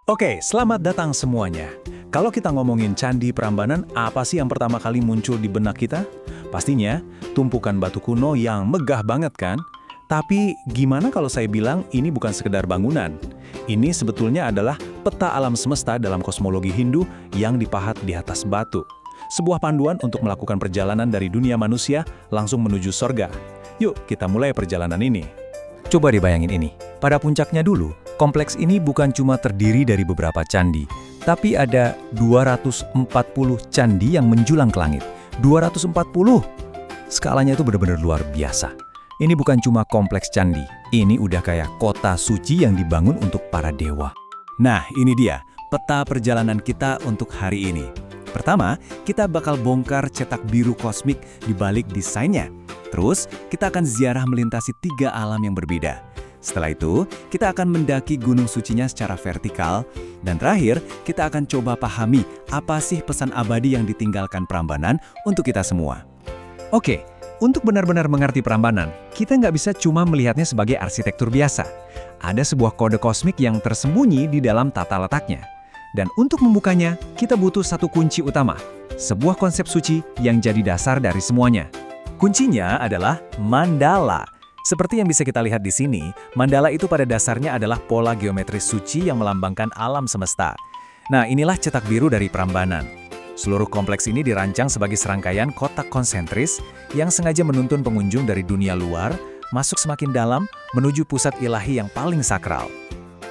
Oke, selamat datang semuanya. Kalau kita ngomongin Candi Prambanan, apa sih yang pertama kali muncul di benak kita? Pastinya, tumpukan batu kuno yang megah banget kan? Tapi gimana kalau saya bilang ini bukan sekedar bangunan? Ini sebetulnya adalah peta alam semesta dalam kosmologi Hindu yang dipahat di atas batu. Sebuah panduan untuk melakukan perjalanan dari dunia manusia langsung menuju sorga. Yuk, kita mulai perjalanan ini. Coba dibayangin ini, pada puncaknya dulu, kompleks ini bukan cuma terdiri dari beberapa candi, tapi ada 240 candi yang menjulang ke langit. 240! Skalanya itu benar-benar luar biasa. Ini bukan cuma kompleks candi, ini udah kayak kota suci yang dibangun untuk para dewa. Nah, ini dia, peta perjalanan kita untuk hari ini. Pertama, kita bakal bongkar cetak biru kosmik di balik desainnya. Terus, kita akan ziarah melintasi 3 alam yang berbeda. Setelah itu, kita akan mendaki gunung sucinya secara vertikal. Dan terakhir, kita akan coba pahami apa sih pesan abadi yang ditinggalkan Prambanan untuk kita semua. Oke, untuk benar-benar mengerti Prambanan, kita nggak bisa cuma melihatnya sebagai arsitektur biasa. Ada sebuah kode kosmik yang tersembunyi di dalam tata letaknya. Dan untuk membukanya, kita butuh satu kunci utama. Sebuah konsep suci yang jadi dasar dari semuanya. Kuncinya adalah mandala. Seperti yang bisa kita lihat di sini, mandala itu pada dasarnya adalah pola geometris suci yang melambangkan alam semesta. Nah, inilah cetak biru dari Prambanan. Seluruh kompleks ini dirancang sebagai serangkaian kotak konsentris yang sengaja menuntun pengunjung dari dunia luar, masuk semakin dalam, menuju pusat ilahi yang paling sakral.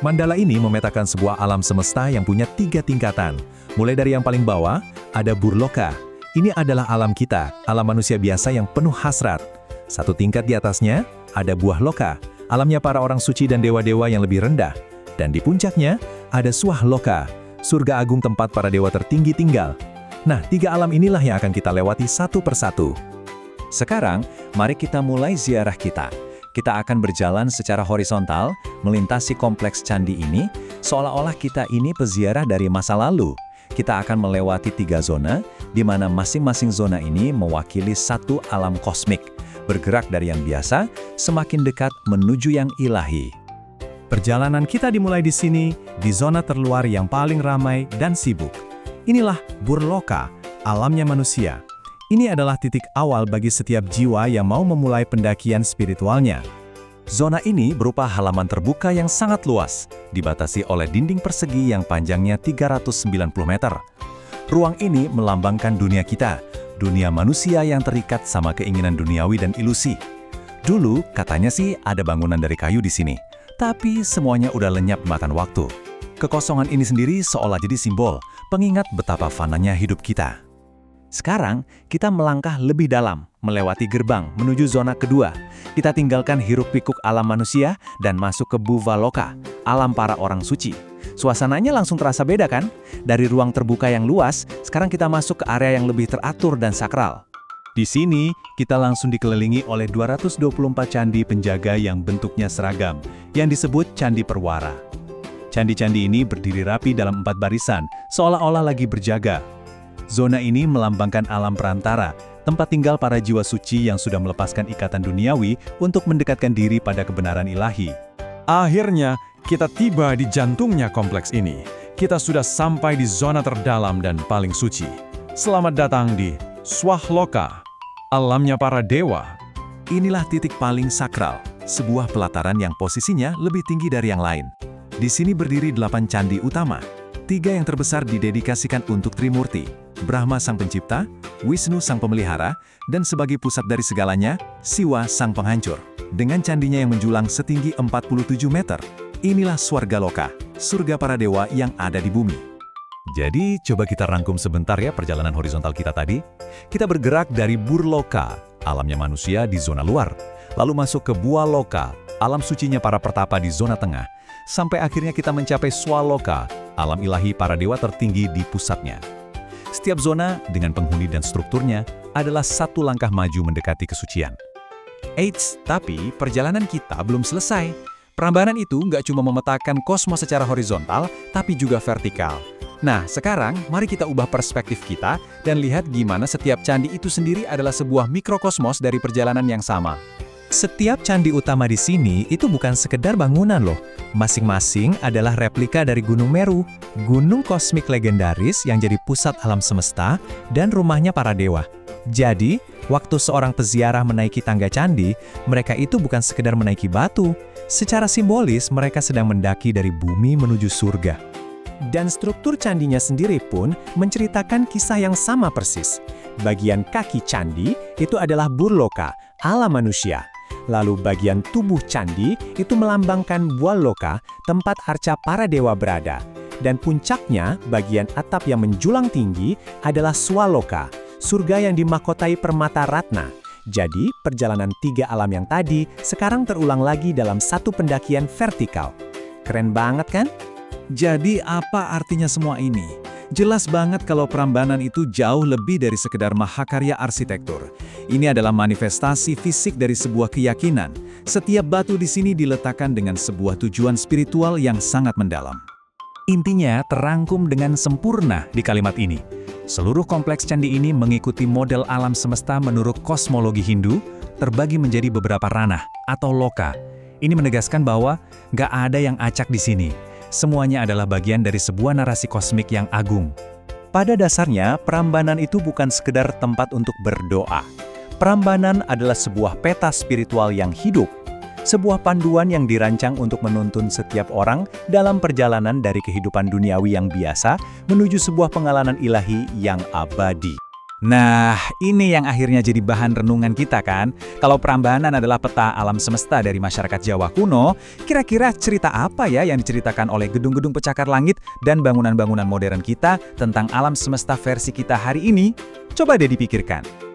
Mandala ini memetakan sebuah alam semesta yang punya 3 tingkatan. Mulai dari yang paling bawah, ada Burloka. Ini adalah alam kita, alam manusia biasa yang penuh hasrat. Satu tingkat di atasnya, ada Buah Loka, alamnya para orang suci dan dewa-dewa yang lebih rendah. Dan di puncaknya, ada Swah Loka, surga agung tempat para dewa tertinggi tinggal. Nah, 3 alam inilah yang akan kita lewati satu persatu. Sekarang, mari kita mulai ziarah kita. Kita akan berjalan secara horizontal, melintasi kompleks candi ini, seolah-olah kita ini peziarah dari masa lalu. Kita akan melewati 3 zona, di mana masing-masing zona ini mewakili satu alam kosmik. Bergerak dari yang biasa, semakin dekat menuju yang ilahi. Perjalanan kita dimulai di sini, di zona terluar yang paling ramai dan sibuk. Inilah Burloka, alamnya manusia. Ini adalah titik awal bagi setiap jiwa yang mau memulai pendakian spiritualnya. Zona ini berupa halaman terbuka yang sangat luas, dibatasi oleh dinding persegi yang panjangnya 390 meter. Ruang ini melambangkan dunia kita, dunia manusia yang terikat sama keinginan duniawi dan ilusi. Dulu, katanya sih ada bangunan dari kayu di sini, tapi semuanya udah lenyap makan waktu. Kekosongan ini sendiri seolah jadi simbol, pengingat betapa fananya hidup kita. Sekarang, kita melangkah lebih dalam, melewati gerbang menuju zona kedua. Kita tinggalkan hiruk-pikuk alam manusia dan masuk ke Buvaloka, alam para orang suci. Suasananya langsung terasa beda kan? Dari ruang terbuka yang luas, sekarang kita masuk ke area yang lebih teratur dan sakral. Di sini, kita langsung dikelilingi oleh 224 candi penjaga yang bentuknya seragam, yang disebut Candi Perwara. Candi-candi ini berdiri rapi dalam 4 barisan, seolah-olah lagi berjaga. Zona ini melambangkan alam perantara, tempat tinggal para jiwa suci yang sudah melepaskan ikatan duniawi untuk mendekatkan diri pada kebenaran ilahi. Akhirnya, kita tiba di jantungnya kompleks ini. Kita sudah sampai di zona terdalam dan paling suci. Selamat datang di Swah Loka, alamnya para dewa. Inilah titik paling sakral, sebuah pelataran yang posisinya lebih tinggi dari yang lain. Di sini berdiri 8 candi utama. 3 yang terbesar didedikasikan untuk Trimurti, Brahma sang pencipta, Wisnu sang pemelihara, dan sebagai pusat dari segalanya, Siwa sang penghancur. Dengan candinya yang menjulang setinggi 47 meter, inilah Swarga Loka, surga para dewa yang ada di bumi. Jadi, coba kita rangkum sebentar ya perjalanan horizontal kita tadi. Kita bergerak dari Burloka, alamnya manusia di zona luar, lalu masuk ke Bualoka, alam sucinya para pertapa di zona tengah, sampai akhirnya kita mencapai Swaloka, alam ilahi para dewa tertinggi di pusatnya. Setiap zona dengan penghuni dan strukturnya adalah satu langkah maju mendekati kesucian. Eits, tapi perjalanan kita belum selesai. Prambanan itu nggak cuma memetakan kosmos secara horizontal, tapi juga vertikal. Nah, sekarang mari kita ubah perspektif kita dan lihat gimana setiap candi itu sendiri adalah sebuah mikrokosmos dari perjalanan yang sama. Setiap candi utama di sini itu bukan sekedar bangunan loh. Masing-masing adalah replika dari Gunung Meru, gunung kosmik legendaris yang jadi pusat alam semesta dan rumahnya para dewa. Jadi, waktu seorang peziarah menaiki tangga candi, mereka itu bukan sekedar menaiki batu. Secara simbolis, mereka sedang mendaki dari bumi menuju surga. Dan struktur candinya sendiri pun menceritakan kisah yang sama persis. Bagian kaki candi itu adalah burloka, alam manusia. Lalu bagian tubuh candi itu melambangkan Bualloka, tempat arca para dewa berada. Dan puncaknya, bagian atap yang menjulang tinggi adalah Swaloka, surga yang dimahkotai permata ratna. Jadi, perjalanan 3 alam yang tadi sekarang terulang lagi dalam satu pendakian vertikal. Keren banget kan? Jadi apa artinya semua ini? Jelas banget kalau Prambanan itu jauh lebih dari sekedar mahakarya arsitektur. Ini adalah manifestasi fisik dari sebuah keyakinan. Setiap batu di sini diletakkan dengan sebuah tujuan spiritual yang sangat mendalam. Intinya terangkum dengan sempurna di kalimat ini. Seluruh kompleks candi ini mengikuti model alam semesta menurut kosmologi Hindu, terbagi menjadi beberapa ranah atau loka. Ini menegaskan bahwa nggak ada yang acak di sini. Semuanya adalah bagian dari sebuah narasi kosmik yang agung. Pada dasarnya, Prambanan itu bukan sekedar tempat untuk berdoa. Prambanan adalah sebuah peta spiritual yang hidup. Sebuah panduan yang dirancang untuk menuntun setiap orang dalam perjalanan dari kehidupan duniawi yang biasa menuju sebuah pengalaman ilahi yang abadi. Nah, ini yang akhirnya jadi bahan renungan kita kan? Kalau Prambanan adalah peta alam semesta dari masyarakat Jawa kuno, kira-kira cerita apa ya yang diceritakan oleh gedung-gedung pencakar langit dan bangunan-bangunan modern kita tentang alam semesta versi kita hari ini? Coba deh dipikirkan.